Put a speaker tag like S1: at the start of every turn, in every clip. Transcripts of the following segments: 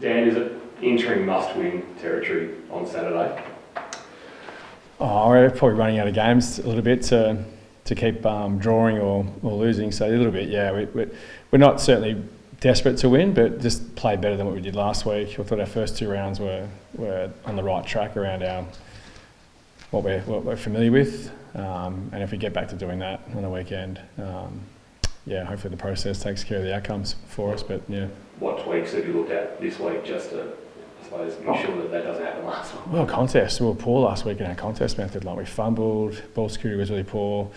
S1: Dan, is it entering must-win territory on Saturday?
S2: Oh, we're probably running out of games a little bit to keep drawing or losing. So a little bit, yeah. We're not certainly desperate to win, but just play better than what we did last week. I thought our first 2 rounds were on the right track around what we're familiar with, and if we get back to doing that on the weekend, hopefully the process takes care of the outcomes for us. But yeah.
S1: What tweaks have you looked at this week just to, I suppose, make sure that doesn't happen last week?
S2: Well, contest. We were poor last week in our contest method. Like we fumbled, ball security was really poor.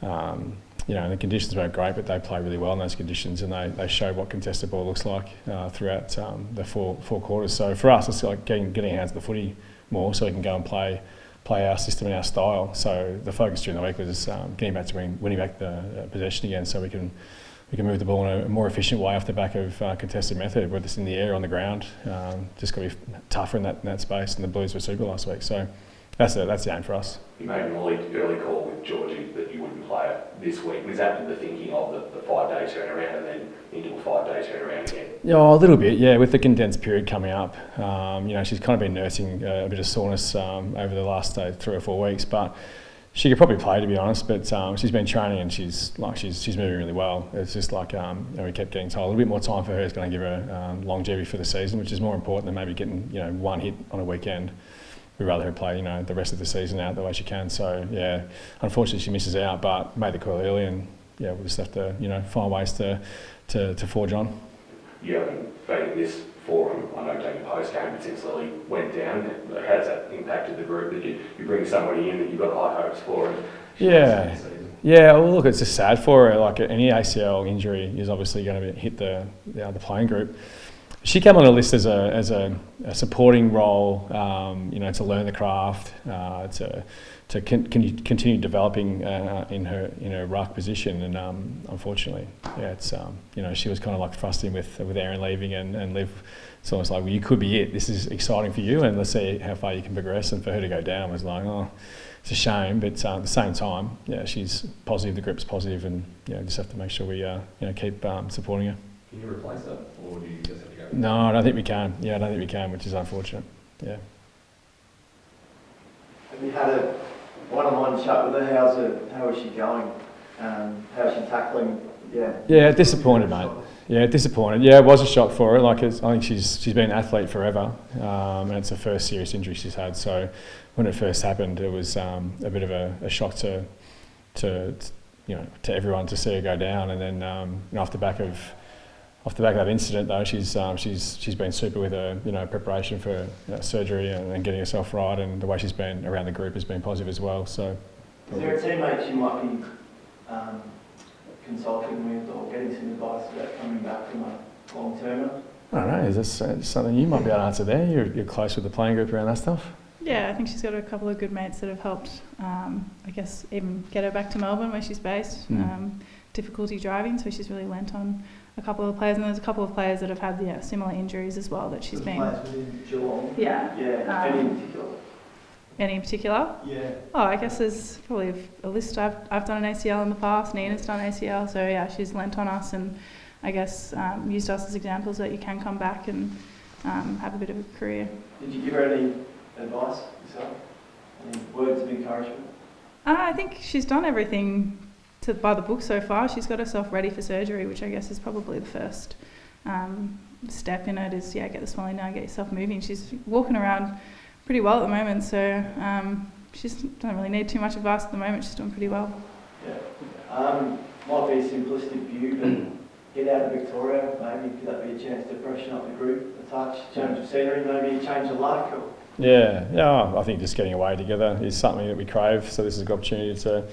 S2: And the conditions weren't great, but they play really well in those conditions, and they show what contested ball looks like throughout the four quarters. So for us, it's like getting our hands on the footy more, so we can go and play our system and our style. So the focus during the week was getting back to winning back the possession again, so we can move the ball in a more efficient way off the back of contested method, whether it's in the air or on the ground. Just got to be tougher in that space, and the Blues were super last week. So that's the aim for us.
S1: You made an early call with Georgie that you wouldn't play it this week. Was that the thinking of the 5-day turnaround and then into a 5-day turnaround again?
S2: Yeah, a little bit, yeah. With the condensed period coming up, she's kind of been nursing a bit of soreness over the last 3 or 4 weeks, but she could probably play, to be honest. But she's been training and she's moving really well. It's just like we kept getting told a little bit more time for her is going to give her longevity for the season, which is more important than maybe getting one hit on a weekend. We'd rather her play, the rest of the season out the way she can. So yeah, unfortunately she misses out, but made the call early, and yeah, we'll just have to find ways to forge on.
S1: You haven't been in this forum. I know taking post game, but since Lily went down, how's that impacted the group? That you bring somebody in that you've got high hopes for? And
S2: yeah. Well, look, it's just sad for her. Like any ACL injury is obviously going to hit the playing group. She came on the list as a supporting role, to learn the craft, to continue developing in her ruck position, and unfortunately, it's she was kind of like thrust in with Aaron leaving and Liv. So it's like, well, you could be it. This is exciting for you, and let's see how far you can progress. And for her to go down was like, oh, it's a shame. But at the same time, she's positive. The group's positive, and just have to make sure we keep supporting her.
S1: Can you replace her, or do you just have to go?
S2: No, I don't think we can. Yeah, I don't think we can, which is unfortunate. Yeah.
S3: Have you had a one-on-one chat with her? How is she going? How is she tackling?
S2: Yeah, disappointed, mate. Yeah, disappointed. Yeah, it was a shock for her. Like, I think she's been an athlete forever, and it's the first serious injury she's had. So when it first happened, it was a bit of a shock to everyone to see her go down, and then off the back of that incident, though, she's been super with her preparation for surgery and getting herself right, and the way she's been around the group has been positive as well. So,
S3: is there a teammate you might be consulting with or getting some advice about coming back from a long termer?
S2: I don't know. Is this something you might be able to answer there? You're close with the playing group around that stuff.
S4: Yeah, I think she's got a couple of good mates that have helped. I guess even get her back to Melbourne where she's based. Difficulty driving, so she's really lent on a couple of players, and there's a couple of players that have had similar injuries as well that she's been.
S3: Players within Geelong.
S4: Yeah.
S3: Any in particular?
S4: Any in particular?
S3: Yeah.
S4: Oh, I guess there's probably a list. I've done an ACL in the past. Nina's done ACL, so yeah, she's lent on us, and I guess used us as examples that you can come back and have a bit of a career.
S3: Did you give her any advice yourself? Any words of encouragement?
S4: I think she's done everything by the book so far. She's got herself ready for surgery, which I guess is probably the first step in it, is get the swelling down, get yourself moving. She's walking around pretty well at the moment, so she doesn't really need too much advice at the moment. She's doing pretty well.
S3: Yeah. Might be a simplistic view, but get out of Victoria, maybe could that be a chance to freshen up the group, a touch, change of scenery, maybe a change of luck? Or?
S2: Yeah, I think just getting away together is something that we crave, so this is a good opportunity to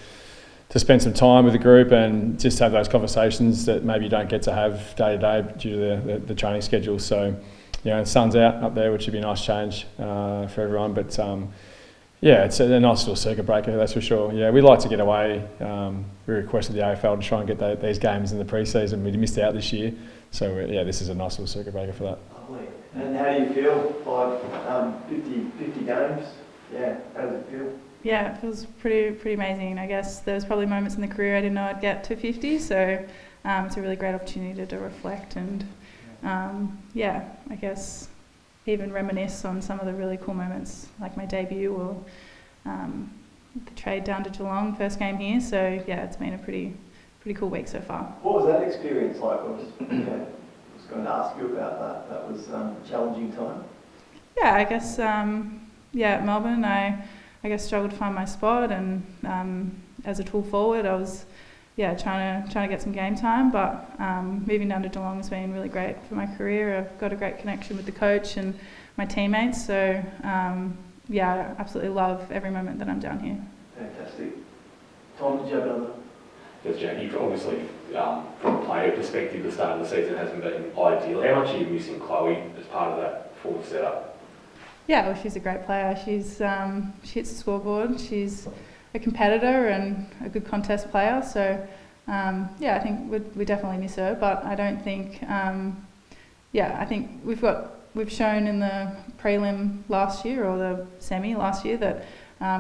S2: spend some time with the group and just have those conversations that maybe you don't get to have day to day due to the training schedule. So, the sun's out up there, which would be a nice change for everyone. But it's a nice little circuit breaker, that's for sure. Yeah, we like to get away. We requested the AFL to try and get these games in the pre-season. We missed out this year, so this is a nice little circuit breaker for that.
S3: Lovely. And how do you feel? Like 50 games? Yeah, how does it feel?
S4: Yeah, it feels pretty amazing. I guess there was probably moments in the career I didn't know I'd get to 50, so it's a really great opportunity to reflect and I guess even reminisce on some of the really cool moments, like my debut or the trade down to Geelong, first game here. So yeah, it's been a pretty cool week so far.
S3: What was that experience like? I was going to ask you about that. That was a challenging time.
S4: Yeah, I guess at Melbourne I guess struggled to find my spot, and as a tall forward I was trying to get some game time, but moving down to Geelong has been really great for my career. I've got a great connection with the coach and my teammates, so I absolutely love every moment that I'm down here.
S3: Fantastic. Tom, did you have another?
S1: Yes, Jackie, obviously from a player perspective, the start of the season hasn't been ideal. How much are you missing Chloe as part of that forward setup? Yeah,
S4: well, she's a great player. She hits the scoreboard. She's a competitor and a good contest player. So, I think we definitely miss her. But I don't think, I think we've shown in the prelim last year or the semi last year that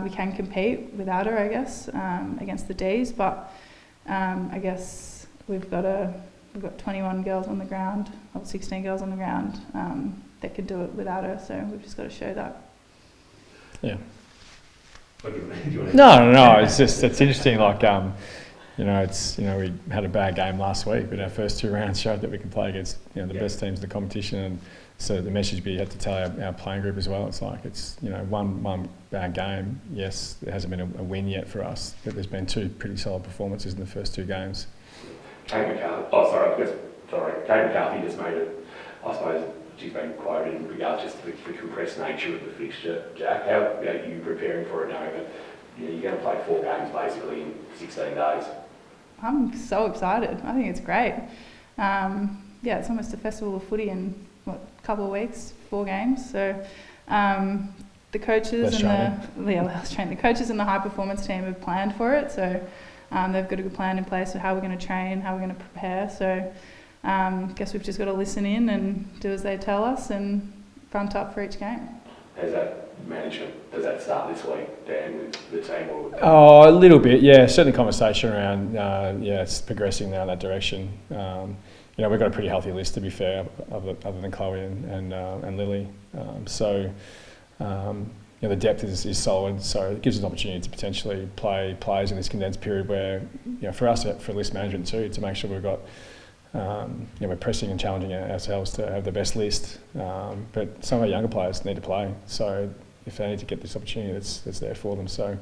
S4: we can compete without her, I guess, against the Ds. But I guess we've got 21 girls on the ground, or 16 girls on the ground that could do it without her. So we've just got to show that.
S2: Yeah.
S1: No.
S2: No. It's interesting. Like, we had a bad game last week, but our first 2 rounds showed that we can play against the best teams in the competition. And so the message we had to tell our playing group as well. It's like one bad game. Yes, there hasn't been a win yet for us, but there's been 2 pretty solid performances in the first 2 games.
S1: Kate McCarthy. Kate McCarthy just made it. I suppose she's been quoted in regards just to the compressed nature of the fixture. Jack, how are you preparing for it, knowing that you're going to play 4 games basically in 16 days?
S4: I'm so excited. I think it's great. It's almost a festival of footy in a couple of weeks, 4 games. So the coaches the coaches and the high performance team have planned for it. So they've got a good plan in place for how we're going to train, how we're going to prepare. So guess we've just got to listen in and do as they tell us and front up for each game.
S1: Has that management, does that start this week, Dan, with the team?
S2: A little bit, yeah. Certainly conversation around, it's progressing now in that direction. We've got a pretty healthy list, to be fair, other than Chloe and Lily. The depth is solid, so it gives us an opportunity to potentially play players in this condensed period where, for us, for list management too, to make sure we've got, we're pressing and challenging ourselves to have the best list. But some of our younger players need to play, so if they need to get this opportunity, that's there for them. So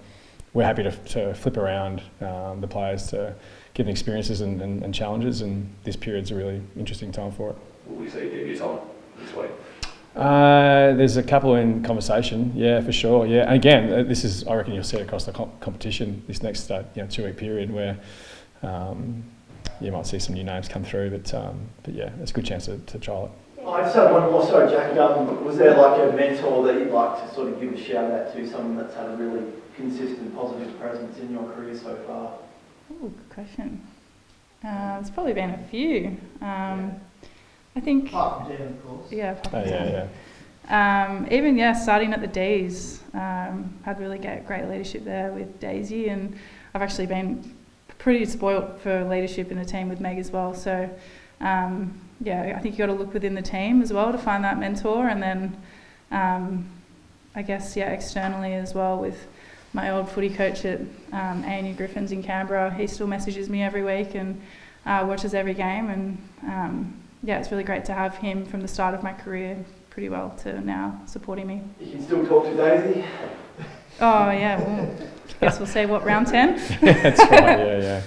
S2: we're happy to flip around the players to give them experiences and challenges, and this period's a really interesting time for it.
S1: Will we see debuts on this week?
S2: There's a couple in conversation, yeah, for sure, yeah. And again, I reckon you'll see it across the competition this next 2-week period where you might see some new names come through, but yeah, it's a good chance to trial it.
S3: I just had one more. Sorry, Jack. Was there like a mentor that you'd like to sort of give a shout out to, someone that's had a really consistent positive presence in your career so far?
S4: Oh, good question. There's probably been a few. I think.
S3: Apart from Dan, of course.
S4: Yeah.
S2: Yeah.
S4: Starting at the Ds, had really great leadership there with Daisy, and I've actually been pretty spoilt for leadership in the team with Meg as well. So. I think you've got to look within the team as well to find that mentor, and then externally as well with my old footy coach at ANU Griffins in Canberra. He still messages me every week and watches every game, and it's really great to have him from the start of my career pretty well to now supporting me.
S3: You can still talk to Daisy?
S4: Oh yeah, well, guess we'll see what round 10.
S2: That's right, yeah.